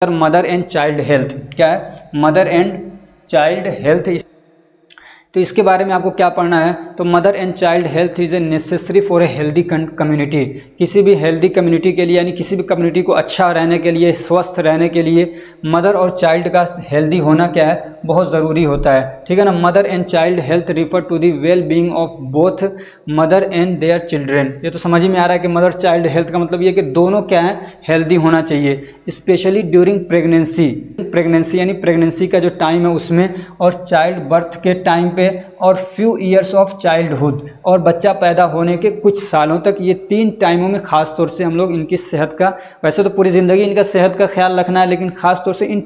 Mother and child health. क्या है? Mother and child health. तो इसके बारे में आपको क्या पढ़ना है? तो mother and child health is a necessary for a healthy community. किसी भी हेल्दी कम्युनिटी के लिए, यानी किसी भी कम्युनिटी को अच्छा रहने के लिए, स्वस्थ रहने के लिए मदर और चाइल्ड का हेल्दी होना क्या है? बहुत ज़रूरी होता है। ठीक है ना। Mother and child health refer to the well being of both mother and their children. ये तो समझ में आ रहा है कि मदर चाइल्ड हेल्थ का मतलब ये कि दोनों क्या है? हेल्दी होना चाहिए। स्पेशली ड्यूरिंग प्रेगनेंसी यानी प्रेगनेंसी का जो टाइम है उसमें, और चाइल्ड बर्थ के टाइम पे, और फ्यू ईयर्स ऑफ चाइल्डहुड, और बच्चा पैदा होने के कुछ सालों तक। ये 3 टाइमों में खास तौर से हम लोग इनकी सेहत का, वैसे तो पूरी ज़िंदगी इनका सेहत का ख्याल रखना है, लेकिन खास तौर से इन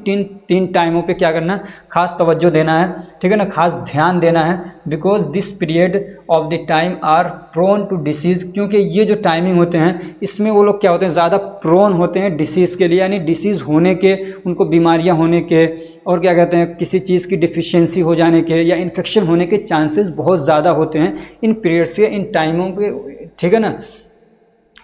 तीन टाइमों पे क्या करना है? खास तवज्जो देना है। ठीक है ना, खास ध्यान देना है। Because this period of the time are prone to disease, क्योंकि ये जो टाइमिंग होते हैं इसमें वो लोग क्या होते हैं? ज़्यादा प्रोन होते हैं डिसीज़ के लिए, यानी डिसीज़ होने के, उनको बीमारियां होने के, और क्या कहते हैं, किसी चीज़ की डिफिशियंसी हो जाने के या इन्फेक्शन होने के चांसेस बहुत ज़्यादा होते हैं इन पीरियड से, इन टाइमों पे। ठीक है ना,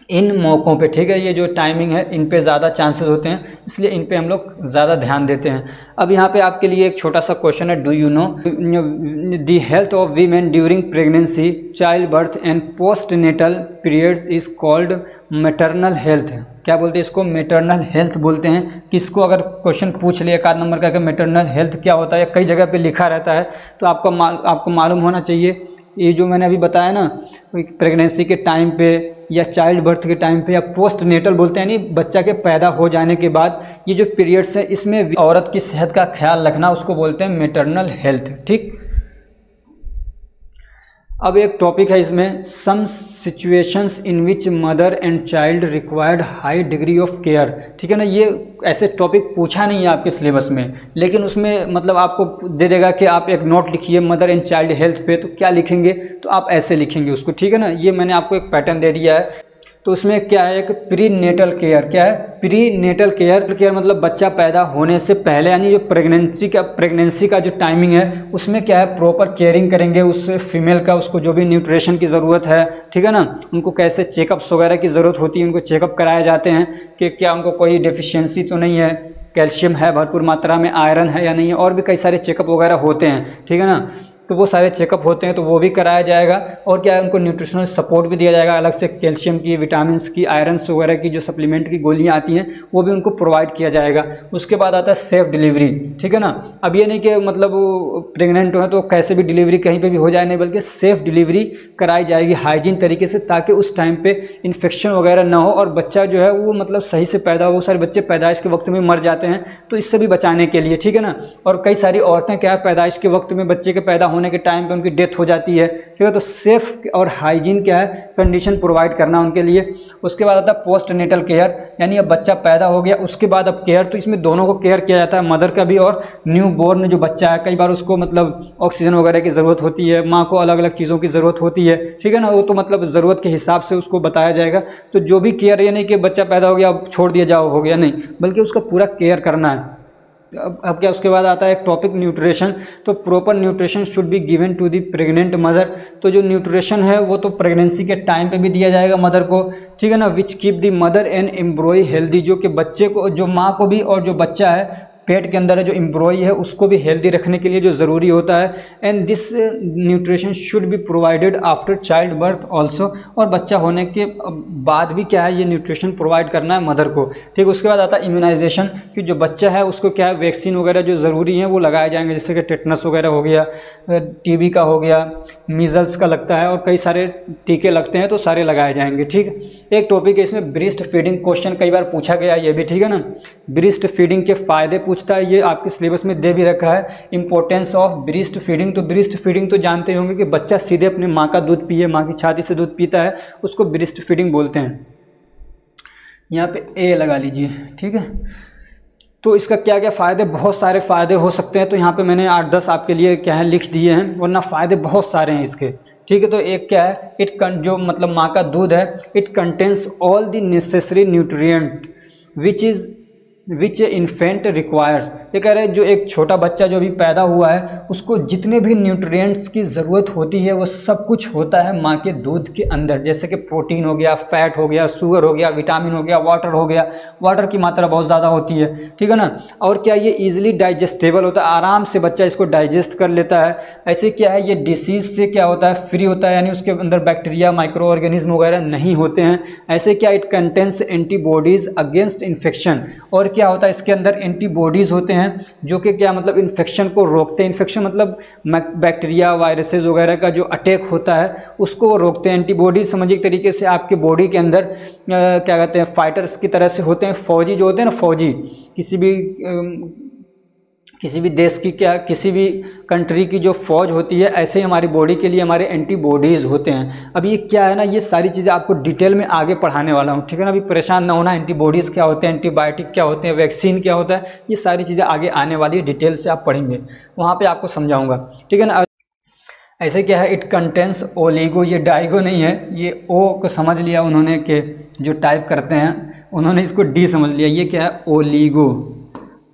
इन मौक़ों पे। ठीक है, ये जो टाइमिंग है इन पे ज़्यादा चांसेस होते हैं, इसलिए इन पे हम लोग ज़्यादा ध्यान देते हैं। अब यहाँ पे आपके लिए एक छोटा सा क्वेश्चन है, do you know the health of women during pregnancy, childbirth and postnatal periods is called maternal health. क्या बोलते हैं इसको? मैटरनल हेल्थ बोलते हैं। किसको अगर क्वेश्चन पूछ लिया 1 नंबर का कि मैटरनल हेल्थ क्या होता है, कई जगह पे लिखा रहता है, तो आपको मालूम होना चाहिए। ये जो मैंने अभी बताया ना, प्रेगनेंसी के टाइम पे या चाइल्ड बर्थ के टाइम पे या पोस्ट नेटल बोलते हैं, यानी बच्चा के पैदा हो जाने के बाद ये जो पीरियड्स है, इसमें औरत की सेहत का ख्याल रखना, उसको बोलते हैं मैटरनल हेल्थ। ठीक। अब एक टॉपिक है इसमें, some situations in which mother and child required high degree of care. ठीक है ना, ये ऐसे टॉपिक पूछा नहीं है आपके सिलेबस में, लेकिन उसमें मतलब आपको दे देगा कि आप एक नोट लिखिए मदर एंड चाइल्ड हेल्थ पे, तो क्या लिखेंगे? तो आप ऐसे लिखेंगे उसको। ठीक है ना, ये मैंने आपको एक पैटर्न दे दिया है। तो उसमें क्या है? एक प्री नेटल केयर। क्या है? प्री नेटल केयर मतलब बच्चा पैदा होने से पहले, यानी जो प्रेगनेंसी का जो टाइमिंग है उसमें क्या है? प्रॉपर केयरिंग करेंगे उस फीमेल का, उसको जो भी न्यूट्रिशन की ज़रूरत है, ठीक है ना, उनको कैसे चेकअप्स वगैरह की ज़रूरत होती है, उनको चेकअप कराए जाते हैं कि क्या उनको कोई डेफिशिएंसी तो नहीं है, कैल्शियम है भरपूर मात्रा में, आयरन है या नहीं है, और भी कई सारे चेकअप वगैरह होते हैं। ठीक है ना, तो वो सारे चेकअप होते हैं, तो वो भी कराया जाएगा। और क्या है? उनको न्यूट्रिशनल सपोर्ट भी दिया जाएगा, अलग से कैल्शियम की, विटामिन्स की, आयरन्स वगैरह की जो सप्लीमेंट की गोलियां आती हैं वो भी उनको प्रोवाइड किया जाएगा। उसके बाद आता है सेफ डिलीवरी। ठीक है ना, अब ये नहीं कि मतलब प्रेग्नेंट हो तो कैसे भी डिलीवरी कहीं पर भी हो जाए, नहीं, बल्कि सेफ डिलीवरी कराई जाएगी हाइजीन तरीके से, ताकि उस टाइम पर इन्फेक्शन वगैरह ना हो और बच्चा जो है वो मतलब सही से पैदा हो। वो सारे बच्चे पैदाइश के वक्त में मर जाते हैं, तो इससे भी बचाने के लिए। ठीक है ना, और कई सारी औरतें क्या है, पैदाइश के वक्त में बच्चे के पैदा होने के टाइम पे उनकी डेथ हो जाती है। ठीक है, तो सेफ और हाइजीन क्या है? कंडीशन प्रोवाइड करना उनके लिए। उसके बाद आता है पोस्ट नेटल केयर, यानी अब बच्चा पैदा हो गया उसके बाद अब केयर, तो इसमें दोनों को केयर किया जाता है, मदर का भी और न्यू बोर्न जो बच्चा है। कई बार उसको मतलब ऑक्सीजन वगैरह की ज़रूरत होती है, माँ को अलग अलग चीज़ों की ज़रूरत होती है। ठीक है ना, वो तो मतलब ज़रूरत के हिसाब से उसको बताया जाएगा। तो जो भी केयर, ये नहीं कि बच्चा पैदा हो गया अब छोड़ दिया जाओ हो गया, नहीं, बल्कि उसका पूरा केयर करना है। अब क्या उसके बाद आता है एक टॉपिक न्यूट्रिशन। तो proper nutrition should be given to the pregnant mother. तो जो न्यूट्रिशन है वो तो प्रेगनेंसी के टाइम पे भी दिया जाएगा मदर को। ठीक है ना, which keep the mother and एम्ब्रॉय healthy, जो कि बच्चे को, जो माँ को भी और जो बच्चा है पेट के अंदर है, जो एम्ब्रॉय है, उसको भी हेल्दी रखने के लिए जो ज़रूरी होता है। And this nutrition should be provided after child birth also, और बच्चा होने के बाद भी क्या है, ये न्यूट्रिशन प्रोवाइड करना है मदर को। ठीक, उसके बाद आता है इम्यूनाइजेशन, कि जो बच्चा है उसको क्या है, वैक्सीन वगैरह जो ज़रूरी है वो लगाए जाएंगे, जैसे कि टेटनस वगैरह हो गया, टीबी का हो गया, मीजल्स का लगता है, और कई सारे टीके लगते हैं, तो सारे लगाए जाएंगे। ठीक, एक टॉपिक है इसमें ब्रेस्ट फीडिंग, क्वेश्चन कई बार पूछा गया ये भी। ठीक है ना, ब्रेस्ट फीडिंग के फ़ायदे पूछता है, ये आपके सिलेबस में दे भी रखा है। इंपॉर्टेंस ऑफ ब्रेस्ट फीडिंग, तो ब्रेस्ट फीडिंग तो जानते होंगे कि बच्चा सीधे अपने माँ का दूध पिए, माँ की छाती से दूध पीता है, उसको ब्रेस्ट फीडिंग बोलते हैं। यहाँ पे ए लगा लीजिए। ठीक है, तो इसका क्या क्या फ़ायदे, बहुत सारे फ़ायदे हो सकते हैं, तो यहाँ पे मैंने 8-10 आपके लिए क्या है लिख दिए हैं, वरना फ़ायदे बहुत सारे हैं इसके। ठीक है, तो एक क्या है, जो मतलब माँ का दूध है, it contains all the necessary nutrient which is which infant requires. ये कह रहे हैं जो एक छोटा बच्चा जो भी पैदा हुआ है उसको जितने भी न्यूट्रिएंट्स की ज़रूरत होती है वो सब कुछ होता है माँ के दूध के अंदर, जैसे कि प्रोटीन हो गया, फैट हो गया, शुगर हो गया, विटामिन हो गया, वाटर हो गया। वाटर की मात्रा बहुत ज़्यादा होती है, ठीक है ना। और क्या ये ईजिली डाइजेस्टेबल होता है, आराम से बच्चा इसको डाइजेस्ट कर लेता है। ऐसे क्या है ये डिसीज़ से क्या होता है, फ्री होता है, यानी उसके अंदर बैक्टीरिया, माइक्रो ऑर्गेनिज्म वगैरह नहीं होते हैं। ऐसे क्या it contains antibodies against infection. और क्या होता है इसके अंदर एंटीबॉडीज़ होते हैं जो कि क्या मतलब इन्फेक्शन को रोकते हैं। इन्फेक्शन मतलब बैक्टीरिया, वायरसेस वगैरह का जो अटैक होता है उसको वो रोकते हैं। एंटीबॉडीज समझिए एक तरीके से आपके बॉडी के अंदर क्या कहते हैं फाइटर्स की तरह से होते हैं। फौजी जो होते हैं ना, फौजी किसी भी देश की, क्या किसी भी कंट्री की जो फौज होती है, ऐसे ही हमारी बॉडी के लिए हमारे एंटीबॉडीज़ होते हैं। अब ये क्या है ना, ये सारी चीज़ें आपको डिटेल में आगे पढ़ाने वाला हूँ, ठीक है ना। अभी परेशान ना होना, एंटीबॉडीज़ क्या होते हैं, एंटीबायोटिक क्या होते हैं, वैक्सीन क्या होता है, ये सारी चीज़ें आगे आने वाली है, डिटेल से आप पढ़ेंगे, वहाँ पर आपको समझाऊँगा, ठीक है ना। ऐसे क्या है, इट कंटेंस ओलिगो, ये डाइगो नहीं है, ये ओ को समझ लिया उन्होंने कि जो टाइप करते हैं उन्होंने इसको डी समझ लिया। ये क्या है,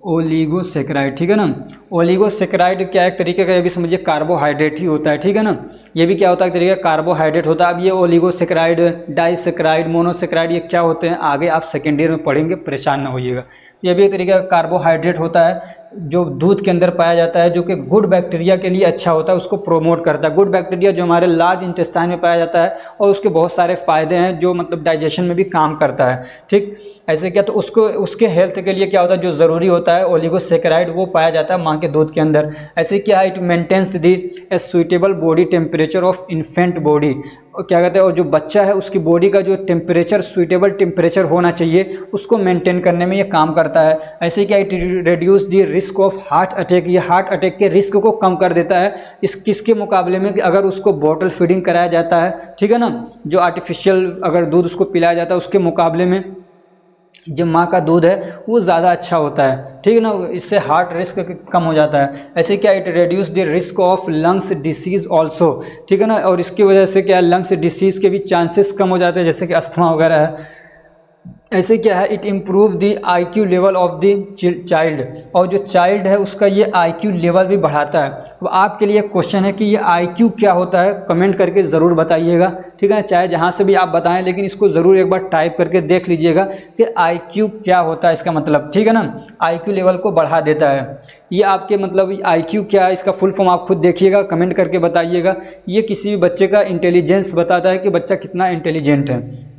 ओलिगोसेकेराइड, ठीक है ना। ओलिगोसेकेराइड क्या एक तरीके का, ये भी समझिए कार्बोहाइड्रेट ही होता है, ठीक है ना। ये भी क्या होता है, एक तरीके का कार्बोहाइड्रेट होता है। अब ये ओलिगोसेकेराइड, डाइसेकेराइड, मोनोसेकेराइड, ये क्या होते हैं आगे आप सेकेंड ईयर में पढ़ेंगे, परेशान ना होइएगा। ये भी एक तरीके का कार्बोहाइड्रेट होता है जो दूध के अंदर पाया जाता है, जो कि गुड बैक्टीरिया के लिए अच्छा होता है, उसको प्रोमोट करता है। गुड बैक्टीरिया जो हमारे लार्ज इंटेस्टाइन में पाया जाता है और उसके बहुत सारे फ़ायदे हैं, जो मतलब डाइजेशन में भी काम करता है, ठीक। ऐसे क्या, तो उसको उसके हेल्थ के लिए क्या होता है, जो ज़रूरी होता है ओलिगोसेकेराइड, वो पाया जाता है माँ के दूध के अंदर। ऐसे क्या है, it maintains the a suitable body temperature of infant body. क्या कहते हैं, और जो बच्चा है उसकी बॉडी का जो टेम्परेचर, सुइटेबल टेम्परेचर होना चाहिए, उसको मेंटेन करने में ये काम करता है। ऐसे क्या, it reduce the risk of heart attack, ये हार्ट अटैक के रिस्क को कम कर देता है। किसके मुकाबले में, कि अगर उसको बॉटल फीडिंग कराया जाता है, ठीक है ना, जो आर्टिफिशियल अगर दूध उसको पिलाया जाता है, उसके मुकाबले में जो माँ का दूध है वो ज़्यादा अच्छा होता है, ठीक है ना। इससे हार्ट रिस्क कम हो जाता है। ऐसे क्या, it reduce the risk of lungs disease also, ठीक है ना। और इसकी वजह से क्या, लंग्स डिसीज़ के भी चांसेस कम हो जाते हैं, जैसे कि अस्थमा वगैरह है। ऐसे क्या है, it improve the IQ level of the child, और जो चाइल्ड है उसका ये IQ लेवल भी बढ़ाता है। अब आपके लिए क्वेश्चन है कि ये IQ क्या होता है, कमेंट करके ज़रूर बताइएगा, ठीक है ना। चाहे जहाँ से भी आप बताएं, लेकिन इसको ज़रूर एक बार टाइप करके देख लीजिएगा कि IQ क्या होता है, इसका मतलब, ठीक है ना। IQ लेवल को बढ़ा देता है। ये आपके मतलब IQ क्या है, इसका फुल फॉर्म आप खुद देखिएगा, कमेंट करके बताइएगा। ये किसी भी बच्चे का इंटेलिजेंस बताता है कि बच्चा कितना इंटेलिजेंट है,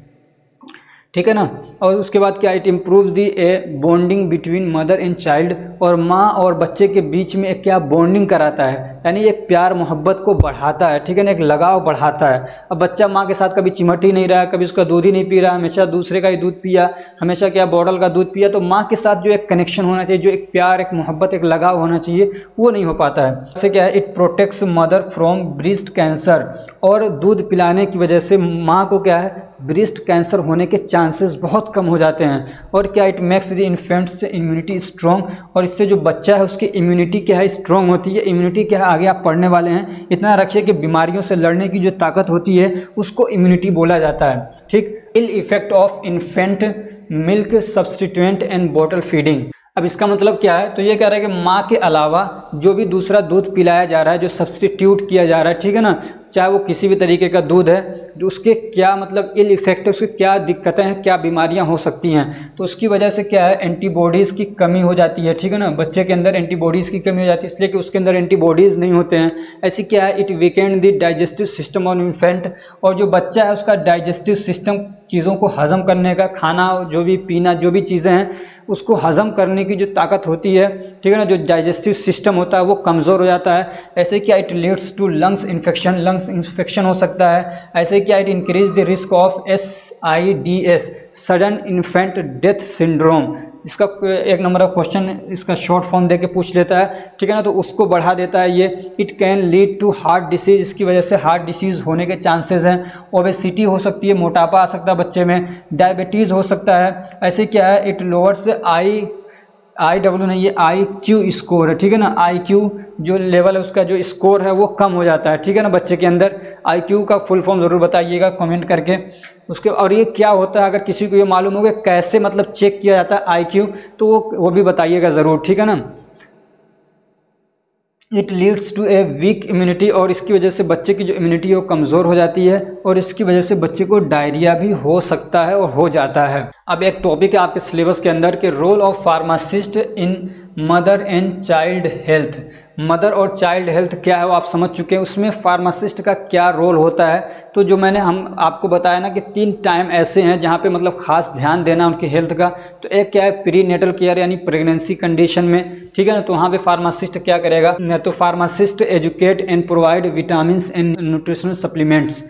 ठीक है ना। और उसके बाद क्या, it improves the A bonding between mother and child, और माँ और बच्चे के बीच में एक क्या बॉन्डिंग कराता है, यानी एक प्यार मोहब्बत को बढ़ाता है, ठीक है ना, एक लगाव बढ़ाता है। अब बच्चा माँ के साथ कभी चिमट ही नहीं रहा है, कभी उसका दूध ही नहीं पी रहा, हमेशा दूसरे का ही दूध पिया, हमेशा क्या बॉटल का दूध पिया, तो माँ के साथ जो एक कनेक्शन होना चाहिए, जो एक प्यार, एक मोहब्बत, एक लगाव होना चाहिए, वो नहीं हो पाता है। इससे क्या है, it protects mother from breast cancer, और दूध पिलाने की वजह से माँ को क्या है, ब्रेस्ट कैंसर होने के चांसेस बहुत कम हो जाते हैं। और क्या, it makes the infants immunity strong, और इससे जो बच्चा है उसकी इम्यूनिटी क्या है, स्ट्रॉन्ग होती है। इम्यूनिटी क्या है, आगे आप पढ़ने वाले हैं, इतना रखिए कि बीमारियों से लड़ने की जो ताकत होती है उसको इम्यूनिटी बोला जाता है, ठीक। Ill effect of infant milk substituent and bottle feeding. अब इसका मतलब क्या है, तो ये कह रहा है कि माँ के अलावा जो भी दूसरा दूध पिलाया जा रहा है, जो सब्सटीट्यूट किया जा रहा है, ठीक है ना, चाहे वो किसी भी तरीके का दूध है, जो उसके क्या मतलब इल इफेक्ट है, उसकी क्या दिक्कतें हैं, क्या बीमारियां हो सकती हैं, तो उसकी वजह से क्या है, एंटीबॉडीज़ की कमी हो जाती है, ठीक है ना। बच्चे के अंदर एंटीबॉडीज़ की कमी हो जाती है, इसलिए कि उसके अंदर एंटीबॉडीज़ नहीं होते हैं। ऐसी क्या है, it Weeknd the digestive system on infant, और जो बच्चा है उसका डाइजेस्टिव सिस्टम, चीज़ों को हजम करने का, खाना जो भी पीना, जो भी चीज़ें हैं उसको हजम करने की जो ताकत होती है, ठीक है ना, जो डाइजेस्टिव सिस्टम होता है वो कमज़ोर हो जाता है। ऐसे क्या, it leads to lungs infection, lungs infection हो सकता है। ऐसे क्या, it increase the risk of SIDS, sudden infant death syndrome. इसका एक नंबर का क्वेश्चन इसका शॉर्ट फॉर्म देके पूछ लेता है, ठीक है ना, तो उसको बढ़ा देता है ये। It can lead to heart disease, इसकी वजह से हार्ट डिसीज़ होने के चांसेस हैं। ओबेसिटी हो सकती है, मोटापा आ सकता है बच्चे में, डायबिटीज़ हो सकता है। ऐसे क्या है, इट लोअर्स आई IW नहीं, ये IQ स्कोर है, ठीक है ना। IQ जो लेवल है उसका जो स्कोर है वो कम हो जाता है, ठीक है ना बच्चे के अंदर। IQ का फुल फॉर्म ज़रूर बताइएगा कमेंट करके उसके। और ये क्या होता है, अगर किसी को ये मालूम हो कि कैसे मतलब चेक किया जाता है IQ, तो वो भी बताइएगा ज़रूर, ठीक है ना। It leads to a weak immunity, और इसकी वजह से बच्चे की जो इम्यूनिटी है वो कमज़ोर हो जाती है, और इसकी वजह से बच्चे को डायरिया भी हो सकता है और हो जाता है। अब एक टॉपिक है आपके सिलेबस के अंदर कि role of pharmacist in mother and child health. Mother और चाइल्ड हेल्थ क्या है वो आप समझ चुके हैं, उसमें फार्मासिस्ट का क्या रोल होता है। तो जो मैंने हम आपको बताया ना कि 3 टाइम ऐसे हैं जहाँ पे मतलब खास ध्यान देना उनकी हेल्थ का। तो एक क्या है, प्री नेटल केयर यानी प्रेगनेंसी कंडीशन में, ठीक है ना। तो वहाँ पे फार्मासिस्ट क्या करेगा, तो pharmacist educate and provide vitamin and nutritional supplements,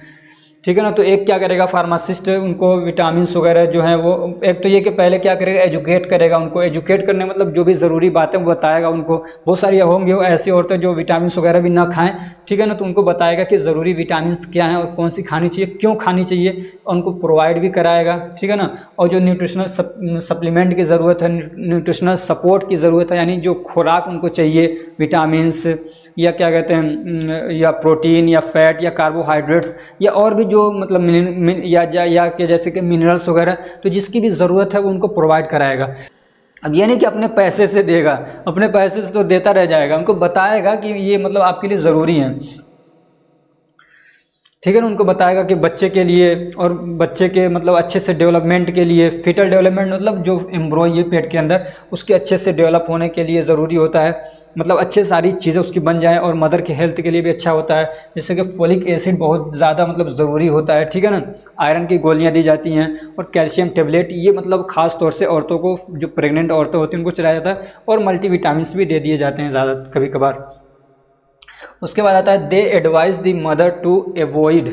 ठीक है ना। तो एक क्या करेगा फार्मासिस्ट, उनको विटामिन वगैरह जो है वो, एक तो ये कि पहले क्या करेगा, एजुकेट करेगा उनको। एजुकेट करने मतलब जो भी ज़रूरी बातें वो बताएगा उनको। बहुत सारी होंगी वो ऐसी औरतें जो विटामिन वगैरह भी ना खाएं, ठीक है ना। तो उनको बताएगा कि ज़रूरी विटामिन क्या हैं और कौन सी खानी चाहिए, क्यों खानी चाहिए, उनको प्रोवाइड भी कराएगा, ठीक है ना। और जो न्यूट्रिशनल सप्लीमेंट की ज़रूरत है, न्यूट्रिशनल सपोर्ट की ज़रूरत है, यानी जो खुराक उनको चाहिए, विटामिन्स या क्या कहते हैं, या प्रोटीन या फैट या कार्बोहाइड्रेट्स या और भी जो मतलब या कि जैसे कि मिनरल्स वगैरह, तो जिसकी भी ज़रूरत है वो उनको प्रोवाइड कराएगा। अब ये नहीं कि अपने पैसे से देगा, अपने पैसे से तो देता रह जाएगा, उनको बताएगा कि ये मतलब आपके लिए ज़रूरी है, ठीक है ना। उनको बताएगा कि बच्चे के लिए और बच्चे के मतलब अच्छे से डेवलपमेंट के लिए, फिटल डेवलपमेंट मतलब जो एम्ब्रॉय है पेट के अंदर उसके अच्छे से डेवलप होने के लिए ज़रूरी होता है, मतलब अच्छे सारी चीज़ें उसकी बन जाएं, और मदर के हेल्थ के लिए भी अच्छा होता है। जैसे कि फोलिक एसिड बहुत ज़्यादा मतलब ज़रूरी होता है, ठीक है ना। आयरन की गोलियां दी जाती हैं, और कैल्शियम टेबलेट, ये मतलब ख़ास तौर से औरतों को, जो प्रेग्नेंट औरतें होती हैं उनको चलाया जाता है, और मल्टीविटामिन्स भी दे दिए जाते हैं ज़्यादा कभी कभार। उसके बाद आता है they advise the mother to avoid,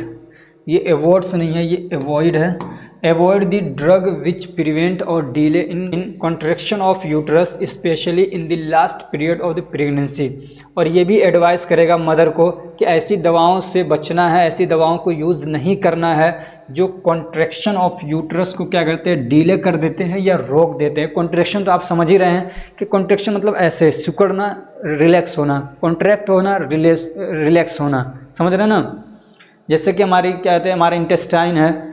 ये एवॉइड्स नहीं है, ये एवॉइड है। Avoid the drug which prevent or delay in contraction of uterus specially in the last period of the pregnancy. और ये भी एडवाइस करेगा मदर को कि ऐसी दवाओं से बचना है, ऐसी दवाओं को यूज़ नहीं करना है जो कॉन्ट्रैक्शन ऑफ यूट्रस को क्या करते हैं, डिले कर देते हैं या रोक देते हैं। कॉन्ट्रैक्शन तो आप समझ ही रहे हैं कि कॉन्ट्रैक्शन मतलब ऐसे सिकुड़ना, रिलैक्स होना, कॉन्ट्रैक्ट होना, रिलैक्स होना, समझ रहे हैं ना। जैसे कि हमारी क्या कहते हैं, हमारा इंटेस्टाइन है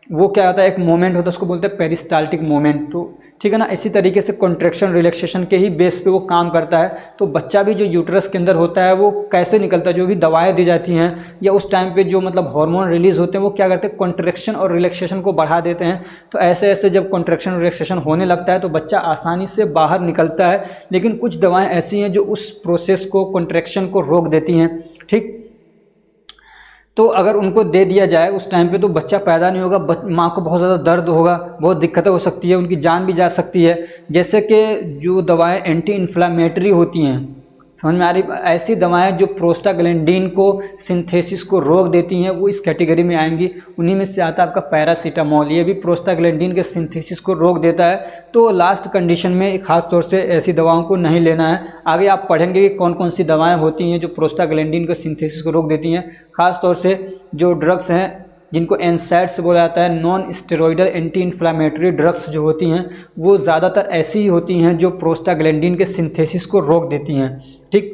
वो क्या होता है, एक मोमेंट होता है, उसको बोलते हैं पेरिस्टाल्टिक मोमेंट, तो ठीक है ना। इसी तरीके से कॉन्ट्रैक्शन रिलैक्सेशन के ही बेस पे वो काम करता है। तो बच्चा भी जो यूट्रस के अंदर होता है वो कैसे निकलता है, जो भी दवाएं दी जाती हैं या उस टाइम पे जो मतलब हार्मोन रिलीज होते हैं वो क्या करते हैं, कॉन्ट्रैक्शन और रिलैक्सेशन को बढ़ा देते हैं। तो ऐसे ऐसे जब कॉन्ट्रैक्शन रिलैक्सेशन होने लगता है तो बच्चा आसानी से बाहर निकलता है। लेकिन कुछ दवाएँ ऐसी हैं जो उस प्रोसेस को, कॉन्ट्रैक्शन को रोक देती हैं, ठीक। तो अगर उनको दे दिया जाए उस टाइम पे तो बच्चा पैदा नहीं होगा, माँ को बहुत ज़्यादा दर्द होगा, बहुत दिक्कतें हो सकती है, उनकी जान भी जा सकती है। जैसे कि जो दवाएं एंटी इन्फ्लामेटरी होती हैं, समझ में आ रही, ऐसी दवाएं जो प्रोस्टाग्लैंडिन को सिंथेसिस को रोक देती हैं वो इस कैटेगरी में आएंगी। उन्हीं में से आता है आपका पैरासीटामोल, ये भी प्रोस्टाग्लैंडिन के सिंथेसिस को रोक देता है। तो लास्ट कंडीशन में खास तौर से ऐसी दवाओं को नहीं लेना है। आगे आप पढ़ेंगे कि कौन कौन सी दवाएं होती हैं जो प्रोस्टाग्लैंडिन के सिंथेसिस को रोक देती हैं। खास तौर से जो ड्रग्स हैं जिनको एनसैड्स बोला जाता है, non steroidal anti inflammatory drugs जो होती हैं वो ज़्यादातर ऐसी ही होती हैं जो प्रोस्टाग्लैंडिन के सिंथेसिस को रोक देती हैं, ठीक।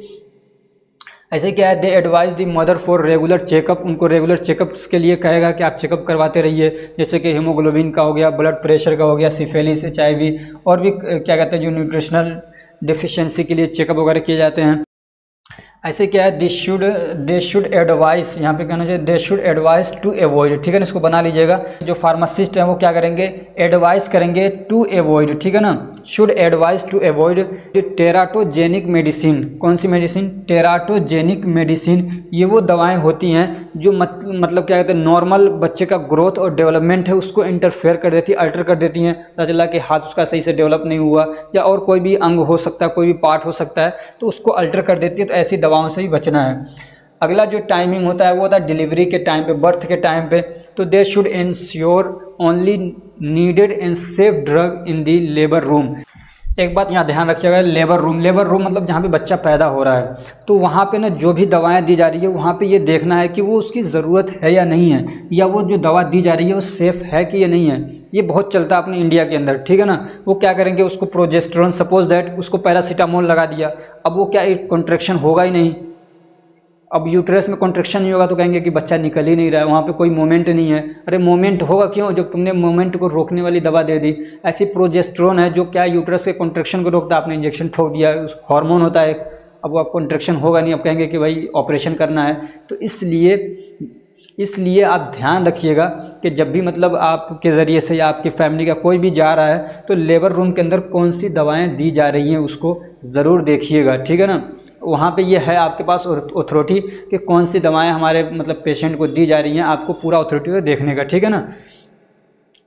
ऐसे क्या है, they advise the mother for regular checkup, उनको रेगुलर चेकअप्स के लिए कहेगा कि आप चेकअप करवाते रहिए। जैसे कि हीमोग्लोबिन का हो गया, ब्लड प्रेशर का हो गया, सिफिलिस, HIV और भी क्या कहते हैं जो न्यूट्रिशनल डिफिशियंसी के लिए चेकअप वगैरह किए जाते हैं। ऐसे क्या है, दे शुड एडवाइस, यहाँ पे कहना चाहिए they should advice to avoid, ठीक है ना। इसको बना लीजिएगा। जो फार्मासिस्ट हैं वो क्या करेंगे, एडवाइस करेंगे टू एवॉइड, ठीक है ना। Should advice to avoid teratogenic medicine, कौन सी मेडिसिन, टेराटोजेनिक मेडिसिन। ये वो दवाएं होती हैं जो मतलब क्या कहते हैं, नॉर्मल बच्चे का ग्रोथ और डेवलपमेंट है उसको इंटरफेयर कर देती है, अल्टर कर देती हैं। पता चला कि हाथ उसका सही से डेवलप नहीं हुआ या और कोई भी अंग हो सकता है, कोई भी पार्ट हो सकता है, तो उसको अल्टर कर देती है। तो ऐसी दवाओं से ही बचना है। अगला जो टाइमिंग होता है वो होता है डिलीवरी के टाइम पे, बर्थ के टाइम पे। तो they should ensure only needed and safe drug in the labour room. एक बात यहाँ ध्यान रखिएगा, लेबर रूम मतलब जहाँ पे बच्चा पैदा हो रहा है, तो वहाँ पे ना जो भी दवाएं दी जा रही है वहाँ पे ये देखना है कि वो उसकी ज़रूरत है या नहीं है, या वो जो दवा दी जा रही है वो सेफ़ है कि या नहीं है, ये बहुत चलता है अपने इंडिया के अंदर, ठीक है ना। वो क्या करेंगे, उसको प्रोजेस्टेरोन, सपोज दैट उसको पैरासीटामोल लगा दिया, अब वो क्या एक कॉन्ट्रैक्शन होगा ही नहीं। अब यूट्रस में कॉन्ट्रैक्शन नहीं होगा तो कहेंगे कि बच्चा निकल ही नहीं रहा है, वहाँ पे कोई मोमेंट नहीं है। अरे मोमेंट होगा क्यों, जब तुमने मोमेंट को रोकने वाली दवा दे दी। ऐसी प्रोजेस्टेरोन है जो क्या यूट्रस के कॉन्ट्रैक्शन को रोकता है, आपने इंजेक्शन ठोक दिया, उस हार्मोन होता है, अब वो कॉन्ट्रैक्शन होगा नहीं, अब कहेंगे कि भाई ऑपरेशन करना है। तो इसलिए आप ध्यान रखिएगा कि जब भी मतलब आपके ज़रिए से या आपकी फैमिली का कोई भी जा रहा है तो लेबर रूम के अंदर कौन सी दवाएं दी जा रही हैं उसको ज़रूर देखिएगा, ठीक है ना। वहाँ पे ये है आपके पास अथॉरिटी कि कौन सी दवाएं हमारे मतलब पेशेंट को दी जा रही हैं, आपको पूरा अथॉरिटी देखने का, ठीक है ना।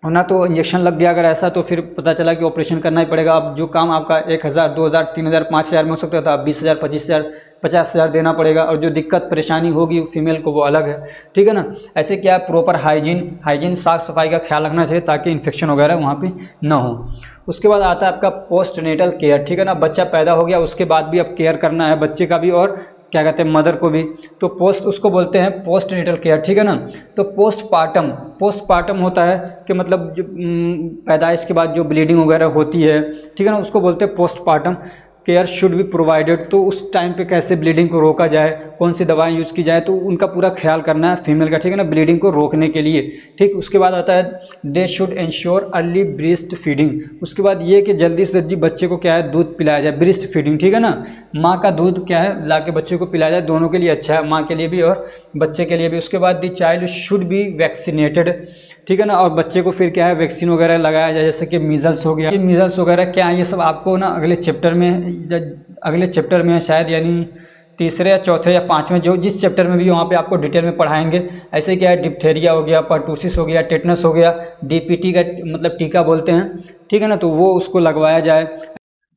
ना तो इंजेक्शन लग गया अगर ऐसा तो फिर पता चला कि ऑपरेशन करना ही पड़ेगा। अब जो काम आपका 1,000, 2,000, 3,000, 5,000 में हो सकता था, 20,000, 25,000, 50,000 देना पड़ेगा। और जो दिक्कत परेशानी होगी फीमेल को वो अलग है, ठीक है ना। ऐसे क्या प्रॉपर हाइजीन साफ सफाई का ख्याल रखना चाहिए ताकि इन्फेक्शन वगैरह वहाँ पे ना हो। उसके बाद आता है आपका पोस्ट नेटल केयर, ठीक है ना। बच्चा पैदा हो गया उसके बाद भी अब केयर करना है बच्चे का भी और क्या कहते हैं मदर को भी, तो उसको बोलते हैं पोस्ट नेटल केयर, ठीक है ना। तो पोस्टपार्टम होता है कि मतलब जो पैदाइश के बाद जो ब्लीडिंग वगैरह होती है, ठीक है ना, उसको बोलते हैं postpartum care should be provided. तो उस टाइम पे कैसे ब्लीडिंग को रोका जाए, कौन सी दवाएं यूज़ की जाए, तो उनका पूरा ख्याल करना है फीमेल का, ठीक है ना, ब्लीडिंग को रोकने के लिए, ठीक। उसके बाद आता है they should ensure early breast feeding. उसके बाद ये कि जल्दी से जल्दी बच्चे को क्या है दूध पिलाया जाए, ब्रेस्ट फीडिंग, ठीक है ना। माँ का दूध क्या है ला के बच्चे को पिलाया जाए, दोनों के लिए अच्छा है, माँ के लिए भी और बच्चे के लिए भी। उसके बाद दी चाइल्ड शुड बी वैक्सीनेटेड, ठीक है ना। और बच्चे को फिर क्या है वैक्सीन वगैरह लगाया जाए, जैसे कि मीजल्स हो गया, मीजल्स वगैरह क्या है ये सब आपको ना अगले चैप्टर में है शायद, यानी तीसरे या चौथे या पाँचवें जो जिस चैप्टर में भी वहाँ पे आपको डिटेल में पढ़ाएंगे। ऐसे क्या है डिप्थेरिया हो गया, पर्टूसिस हो गया, टेटनस हो गया, डीपीटी का मतलब टीका बोलते हैं, ठीक है ना, तो वो उसको लगवाया जाए।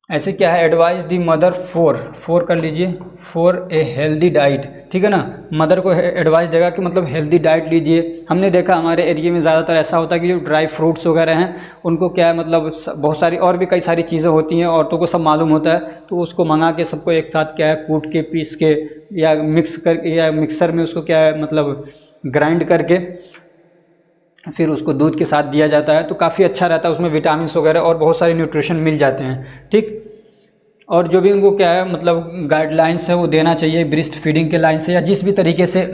ऐसे क्या है एडवाइज दी मदर फॉर कर लीजिए फॉर ए हेल्दी डाइट, ठीक है ना। मदर को एडवाइस देगा कि मतलब हेल्दी डाइट लीजिए। हमने देखा हमारे एरिया में ज़्यादातर ऐसा होता है कि जो ड्राई फ्रूट्स वगैरह हैं उनको क्या है मतलब बहुत सारी और भी कई सारी चीज़ें होती हैं, औरतों को सब मालूम होता है, तो उसको मंगा के सबको एक साथ क्या है कूट के पीस के या मिक्स करके या मिक्सर में उसको क्या है मतलब ग्राइंड करके फिर उसको दूध के साथ दिया जाता है, तो काफ़ी अच्छा रहता है, उसमें विटामिन वगैरह और बहुत सारे न्यूट्रिशन मिल जाते हैं, ठीक। और जो भी उनको क्या है मतलब गाइडलाइंस है वो देना चाहिए ब्रेस्ट फीडिंग के लाइन से या जिस भी तरीके से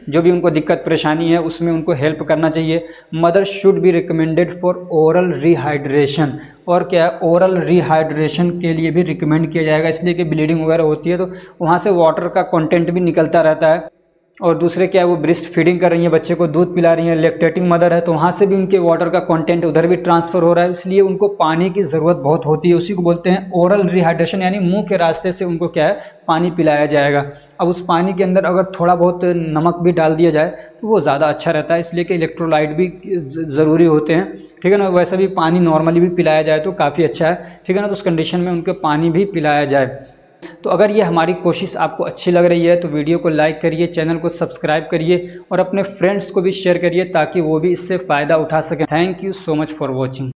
जो भी उनको दिक्कत परेशानी है उसमें उनको हेल्प करना चाहिए। Mother should be recommended for oral rehydration, और क्या है ओरल रिहाइड्रेशन के लिए भी रिकमेंड किया जाएगा, इसलिए कि ब्लीडिंग वगैरह होती है तो वहाँ से वाटर का कंटेंट भी निकलता रहता है। और दूसरे क्या है वो ब्रेस्ट फीडिंग कर रही है, बच्चे को दूध पिला रही है, लैक्टेटिंग मदर है, तो वहाँ से भी उनके वाटर का कंटेंट उधर भी ट्रांसफ़र हो रहा है, इसलिए उनको पानी की ज़रूरत बहुत होती है। उसी को बोलते हैं ओरल रिहाइड्रेशन, यानी मुंह के रास्ते से उनको क्या है पानी पिलाया जाएगा। अब उस पानी के अंदर अगर थोड़ा बहुत नमक भी डाल दिया जाए तो वो ज़्यादा अच्छा रहता है, इसलिए कि इलेक्ट्रोलाइट भी ज़रूरी होते हैं, ठीक है ना। वैसे भी पानी नॉर्मली भी पिलाया जाए तो काफ़ी अच्छा है, ठीक है ना। तो उस कंडीशन में उनको पानी भी पिलाया जाए। तो अगर ये हमारी कोशिश आपको अच्छी लग रही है तो वीडियो को लाइक करिए, चैनल को सब्सक्राइब करिए और अपने फ्रेंड्स को भी शेयर करिए ताकि वो भी इससे फ़ायदा उठा सकें। Thank you so much for watching.